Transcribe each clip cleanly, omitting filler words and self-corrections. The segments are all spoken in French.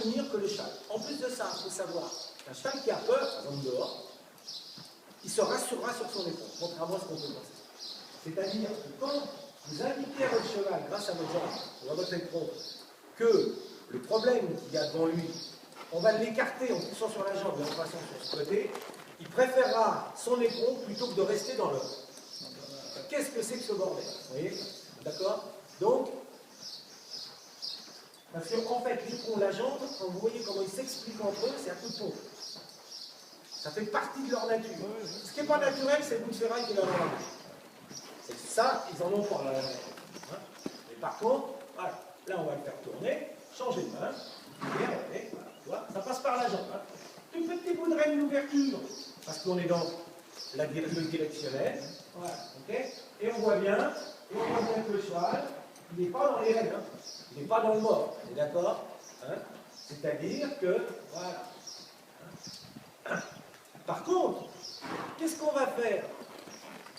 tenir que le cheval. En plus de ça, il faut savoir qu'un cheval qui a peur, par exemple dehors, il se rassurera sur son épaule, contrairement à ce qu'on peut penser. C'est-à-dire que quand vous indiquez à votre cheval, grâce à vos jambes ou à votre éperon, que le problème qu'il y a devant lui, on va l'écarter en poussant sur la jambe et en passant sur ce côté, il préférera son éperon plutôt que de rester dans l'or. Qu'est-ce que c'est que ce bordel? Vous voyez? D'accord? Donc, parce qu'en fait, l'éperon, la jambe, quand vous voyez comment ils s'expliquent entre eux, c'est à coup de pompe. Ça fait partie de leur nature. Ce qui n'est pas naturel, c'est le bout de ferraille qu'il a dans la bouche. C'est ça, ils en ont pas. Mais par contre, voilà, là on va le faire tourner, changer de main, et voilà, ça passe par la jambe. Hein. Tout petit bout de règle d'ouverture, parce qu'on est dans le directionnel. Voilà, okay. Et on voit bien que le cheval, il n'est pas dans les règles, hein. Il n'est pas dans le mort, on est d'accord, hein. C'est-à-dire que, voilà. Hein. Par contre, qu'est-ce qu'on va faire?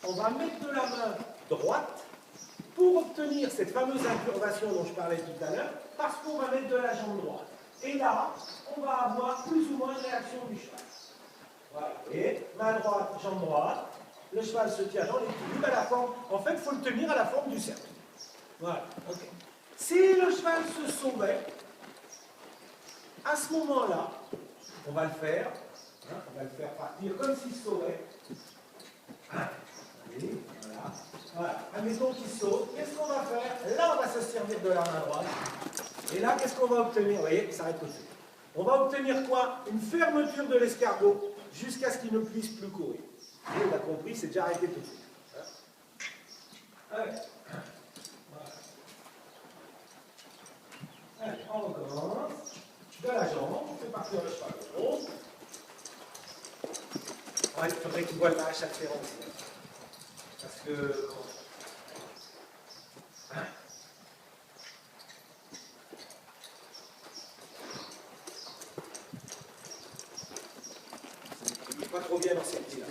On va mettre de la main droite pour obtenir cette fameuse incurvation dont je parlais tout à l'heure, parce qu'on va mettre de la jambe droite. Et là, on va avoir plus ou moins une réaction du cheval. Voilà. Et main droite, jambe droite, le cheval se tient dans l'équilibre à la forme. En fait, il faut le tenir à la forme du cercle. Voilà. Okay. Si le cheval se sauvait, à ce moment-là, on va le faire. Hein, on va le faire partir comme s'il se sauvait. Allez, voilà. Voilà. Admettons qu'il saute. Qu'est-ce qu'on va faire? Là, on va se servir de la main droite. Et là, qu'est-ce qu'on va obtenir? Vous voyez, il s'arrête tout de suite. On va obtenir quoi? Une fermeture de l'escargot jusqu'à ce qu'il ne puisse plus courir. Et on a compris, c'est déjà arrêté tout de suite. Hein? Allez. Voilà. Allez, on recommence. De la jambe, on fait partir le cheval au fond. Ouais, il faudrait qu'il voit la chaque différence. Parce que. Hein? Il n'est pas trop bien dans cette là.